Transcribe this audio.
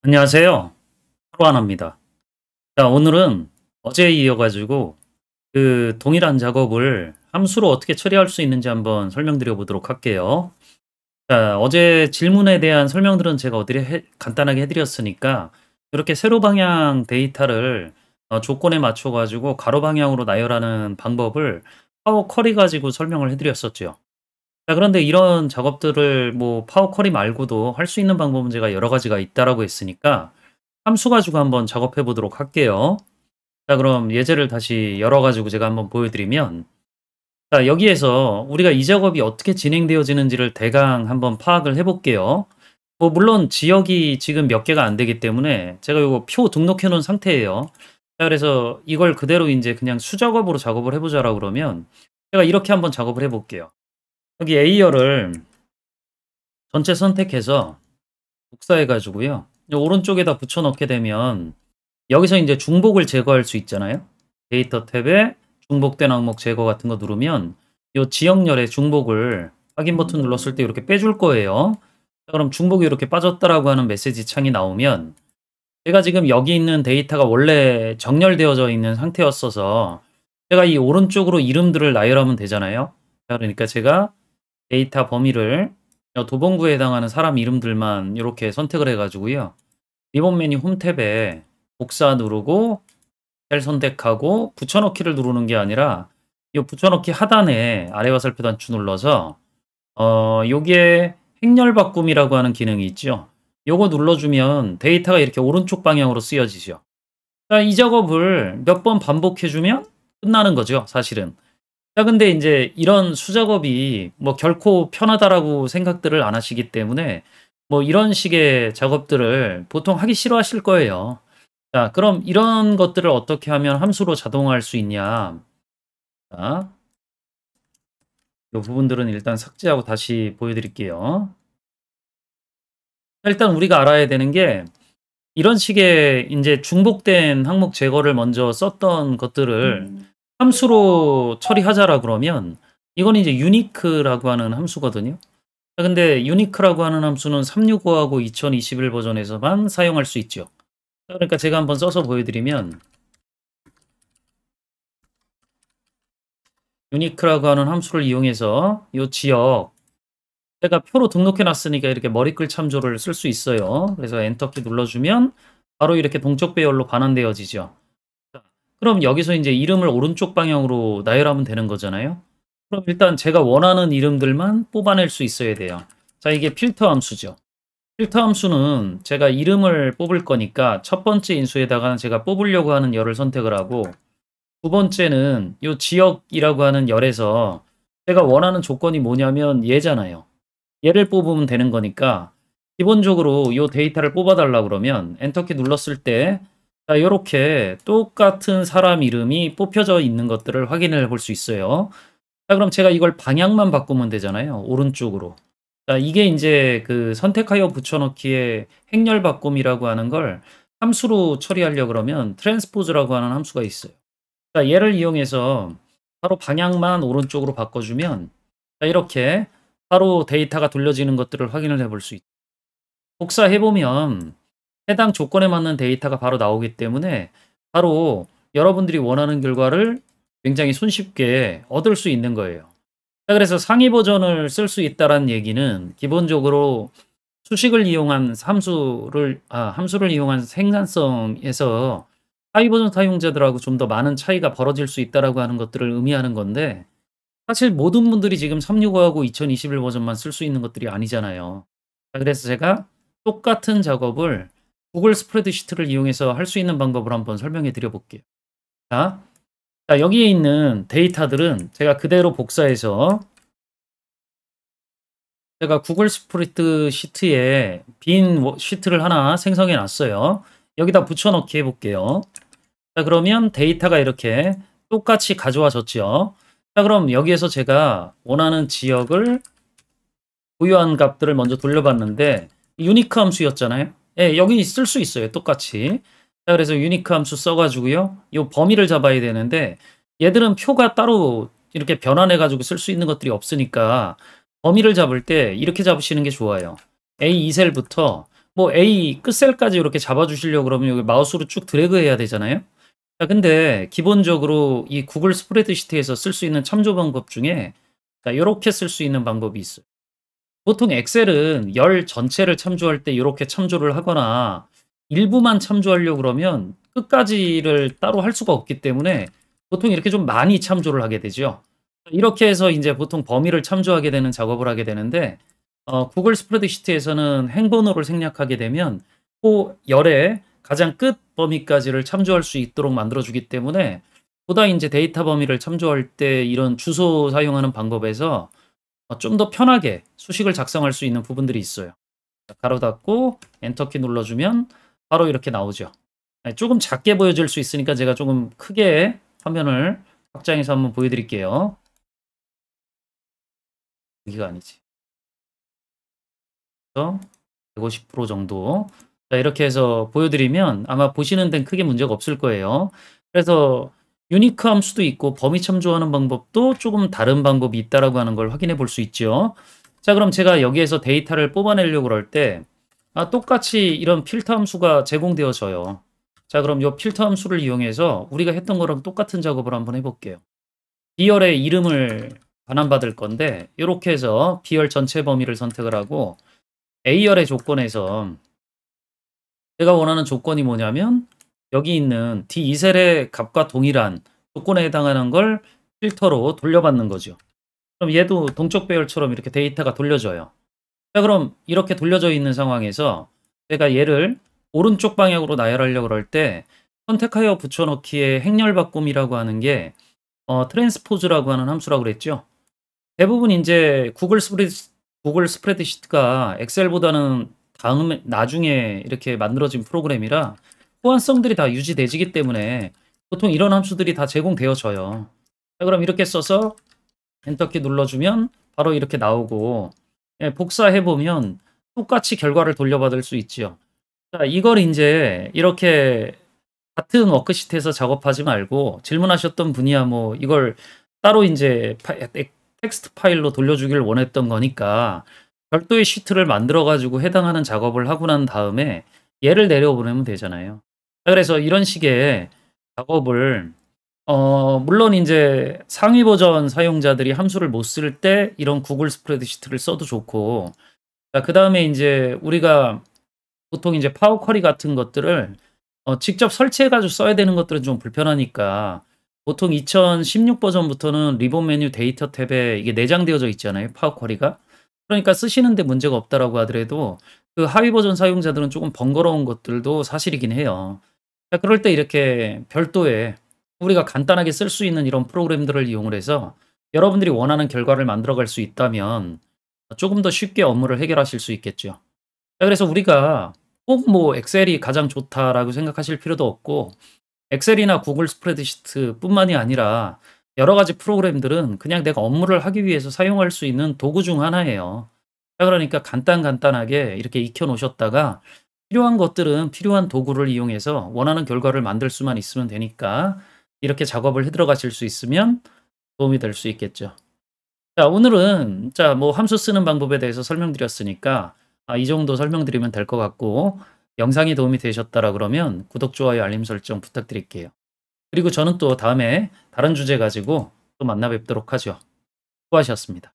안녕하세요. 하루하나입니다. 자, 오늘은 어제에 이어가지고 그 동일한 작업을 함수로 어떻게 처리할 수 있는지 한번 설명드려 보도록 할게요. 자, 어제 질문에 대한 설명들은 제가 간단하게 해드렸으니까 이렇게 세로 방향 데이터를 조건에 맞춰가지고 가로 방향으로 나열하는 방법을 파워 쿼리 가지고 설명을 해드렸었죠. 자, 그런데 이런 작업들을 뭐 파워 쿼리 말고도 할 수 있는 방법은 제가 여러 가지가 있다라고 했으니까 함수 가지고 한번 작업해 보도록 할게요. 자, 그럼 예제를 다시 열어 가지고 제가 한번 보여드리면, 자, 여기에서 우리가 이 작업이 어떻게 진행되어지는지를 대강 한번 파악을 해 볼게요. 뭐 물론 지역이 지금 몇 개가 안 되기 때문에 제가 요거 표 등록해 놓은 상태예요. 자, 그래서 이걸 그대로 인제 그냥 수작업으로 작업을 해 보자라 그러면 제가 이렇게 한번 작업을 해 볼게요. 여기 A열을 전체 선택해서 복사해 가지고요. 오른쪽에다 붙여 넣게 되면 여기서 이제 중복을 제거할 수 있잖아요. 데이터 탭에 중복된 항목 제거 같은 거 누르면 이 지역열의 중복을 확인 버튼 눌렀을 때 이렇게 빼줄 거예요. 그럼 중복이 이렇게 빠졌다라고 하는 메시지 창이 나오면 제가 지금 여기 있는 데이터가 원래 정렬되어져 있는 상태였어서 제가 이 오른쪽으로 이름들을 나열하면 되잖아요. 그러니까 제가 데이터 범위를 도봉구에 해당하는 사람 이름들만 이렇게 선택을 해가지고요. 리본 메뉴 홈 탭에 복사 누르고 셀 선택하고 붙여넣기를 누르는 게 아니라 이 붙여넣기 하단에 아래와 살펴 단추 눌러서 여기에 행렬 바꿈이라고 하는 기능이 있죠. 요거 눌러주면 데이터가 이렇게 오른쪽 방향으로 쓰여지죠. 자, 이 작업을 몇 번 반복해주면 끝나는 거죠, 사실은. 자, 근데 인제 이런 수작업이 뭐 결코 편하다라고 생각들을 안 하시기 때문에 뭐 이런 식의 작업들을 보통 하기 싫어하실 거예요. 자, 그럼 이런 것들을 어떻게 하면 함수로 자동화할 수 있냐. 자, 요 부분들은 일단 삭제하고 다시 보여드릴게요. 일단 우리가 알아야 되는 게 이런 식의 인제 중복된 항목 제거를 먼저 썼던 것들을 함수로 처리하자라 그러면 이건 이제 유니크라고 하는 함수거든요. 자, 근데 유니크라고 하는 함수는 365하고 2021 버전에서만 사용할 수 있죠. 자, 그러니까 제가 한번 써서 보여드리면 유니크라고 하는 함수를 이용해서 이 지역 제가 표로 등록해 놨으니까 이렇게 머리글 참조를 쓸 수 있어요. 그래서 엔터키 눌러주면 바로 이렇게 동적 배열로 반환되어지죠. 자, 그럼 여기서 이제 이름을 오른쪽 방향으로 나열하면 되는 거잖아요. 그럼 일단 제가 원하는 이름들만 뽑아낼 수 있어야 돼요. 자, 이게 필터 함수죠. 필터 함수는 제가 이름을 뽑을 거니까 첫 번째 인수에다가 제가 뽑으려고 하는 열을 선택을 하고 두 번째는 이 지역이라고 하는 열에서 제가 원하는 조건이 뭐냐면 얘잖아요. 얘를 뽑으면 되는 거니까 기본적으로 이 데이터를 뽑아달라 그러면 엔터키 눌렀을 때 자, 요렇게 똑같은 사람 이름이 뽑혀져 있는 것들을 확인해 볼 수 있어요. 자, 그럼 제가 이걸 방향만 바꾸면 되잖아요. 오른쪽으로. 자, 이게 이제 그 선택하여 붙여넣기의 행렬 바꿈이라고 하는 걸 함수로 처리하려 그러면 트랜스포즈라고 하는 함수가 있어요. 자, 얘를 이용해서 바로 방향만 오른쪽으로 바꿔주면 자, 이렇게 바로 데이터가 돌려지는 것들을 확인을 해볼 수 있죠. 복사해보면 해당 조건에 맞는 데이터가 바로 나오기 때문에 바로 여러분들이 원하는 결과를 굉장히 손쉽게 얻을 수 있는 거예요. 자, 그래서 상위 버전을 쓸 수 있다는 얘기는 기본적으로 수식을 이용한 함수를 이용한 생산성에서 하위 버전 사용자들하고 좀 더 많은 차이가 벌어질 수 있다라고 하는 것들을 의미하는 건데 사실 모든 분들이 지금 365하고 2021 버전만 쓸 수 있는 것들이 아니잖아요. 자, 그래서 제가 똑같은 작업을 구글 스프레드시트를 이용해서 할 수 있는 방법을 한번 설명해 드려 볼게요. 자, 여기에 있는 데이터들은 제가 그대로 복사해서 제가 구글 스프레드시트에 빈 시트를 하나 생성해 놨어요. 여기다 붙여넣기 해볼게요. 자, 그러면 데이터가 이렇게 똑같이 가져와졌죠. 자, 그럼 여기에서 제가 원하는 지역을 부여한 값들을 먼저 돌려봤는데 유니크 함수였잖아요. 예, 여기 쓸 수 있어요. 똑같이. 자, 그래서 유니크 함수 써가지고요. 이 범위를 잡아야 되는데 얘들은 표가 따로 이렇게 변환해가지고 쓸 수 있는 것들이 없으니까 범위를 잡을 때 이렇게 잡으시는 게 좋아요. A2셀부터 뭐 A 끝셀까지 이렇게 잡아주시려고 그러면 여기 마우스로 쭉 드래그 해야 되잖아요. 자, 근데 기본적으로 이 구글 스프레드시트에서 쓸 수 있는 참조 방법 중에 자, 요렇게 쓸 수 있는 방법이 있어요. 보통 엑셀은 열 전체를 참조할 때 이렇게 참조를 하거나 일부만 참조하려고 그러면 끝까지를 따로 할 수가 없기 때문에 보통 이렇게 좀 많이 참조를 하게 되죠. 이렇게 해서 이제 보통 범위를 참조하게 되는 작업을 하게 되는데 구글 스프레드시트에서는 행번호를 생략하게 되면 그 열의 가장 끝 범위까지를 참조할 수 있도록 만들어 주기 때문에 보다 이제 데이터 범위를 참조할 때 이런 주소 사용하는 방법에서 좀 더 편하게 수식을 작성할 수 있는 부분들이 있어요. 가로 닫고 엔터키 눌러주면 바로 이렇게 나오죠. 네, 조금 작게 보여질 수 있으니까 제가 조금 크게 화면을 확장해서 한번 보여드릴게요. 여기가 아니지. 150% 정도. 자, 이렇게 해서 보여드리면 아마 보시는 데는 크게 문제가 없을 거예요. 그래서 유니크 함수도 있고 범위 참조하는 방법도 조금 다른 방법이 있다라고 하는 걸 확인해 볼 수 있죠. 자, 그럼 제가 여기에서 데이터를 뽑아내려고 그럴 때 똑같이 이런 필터 함수가 제공되어져요. 자, 그럼 이 필터 함수를 이용해서 우리가 했던 거랑 똑같은 작업을 한번 해볼게요. B열의 이름을 반환받을 건데 이렇게 해서 B열 전체 범위를 선택을 하고 A열의 조건에서 제가 원하는 조건이 뭐냐면 여기 있는 D2셀의 값과 동일한 조건에 해당하는 걸 필터로 돌려받는 거죠. 그럼 얘도 동적 배열처럼 이렇게 데이터가 돌려져요. 자, 그럼 이렇게 돌려져 있는 상황에서 제가 얘를 오른쪽 방향으로 나열하려고 그럴 때 선택하여 붙여넣기의 행렬 바꿈이라고 하는 게 트랜스포즈라고 하는 함수라고 그랬죠. 대부분 이제 구글 스프레드시트가 엑셀보다는 나중에 이렇게 만들어진 프로그램이라 호환성들이 다 유지되지기 때문에 보통 이런 함수들이 다 제공되어져요. 자, 그럼 이렇게 써서 엔터키 눌러주면 바로 이렇게 나오고 복사해보면 똑같이 결과를 돌려받을 수 있죠. 자, 이걸 이제 이렇게 같은 워크시트에서 작업하지 말고 질문하셨던 분이야 뭐 이걸 따로 이제 텍스트 파일로 돌려주길 원했던 거니까 별도의 시트를 만들어 가지고 해당하는 작업을 하고 난 다음에 얘를 내려보내면 되잖아요. 그래서 이런 식의 작업을 물론 이제 상위 버전 사용자들이 함수를 못 쓸 때 이런 구글 스프레드시트를 써도 좋고 자, 그다음에 이제 우리가 보통 이제 파워 쿼리 같은 것들을 직접 설치해 가지고 써야 되는 것들은 좀 불편하니까 보통 2016 버전부터는 리본 메뉴 데이터 탭에 이게 내장되어져 있잖아요, 파워 쿼리가. 그러니까 쓰시는데 문제가 없다라고 하더라도 그 하위 버전 사용자들은 조금 번거로운 것들도 사실이긴 해요. 자, 그럴 때 이렇게 별도의 우리가 간단하게 쓸 수 있는 이런 프로그램들을 이용을 해서 여러분들이 원하는 결과를 만들어 갈 수 있다면 조금 더 쉽게 업무를 해결하실 수 있겠죠. 자, 그래서 우리가 꼭 뭐 엑셀이 가장 좋다라고 생각하실 필요도 없고 엑셀이나 구글 스프레드시트뿐만이 아니라 여러 가지 프로그램들은 그냥 내가 업무를 하기 위해서 사용할 수 있는 도구 중 하나예요. 자, 그러니까 간단하게 이렇게 익혀 놓으셨다가 필요한 것들은 필요한 도구를 이용해서 원하는 결과를 만들 수만 있으면 되니까 이렇게 작업을 해 들어가실 수 있으면 도움이 될 수 있겠죠. 자, 오늘은 뭐 함수 쓰는 방법에 대해서 설명드렸으니까 이 정도 설명드리면 될 것 같고 영상이 도움이 되셨다라 그러면 구독, 좋아요, 알림 설정 부탁드릴게요. 그리고 저는 또 다음에 다른 주제 가지고 또 만나 뵙도록 하죠. 수고하셨습니다.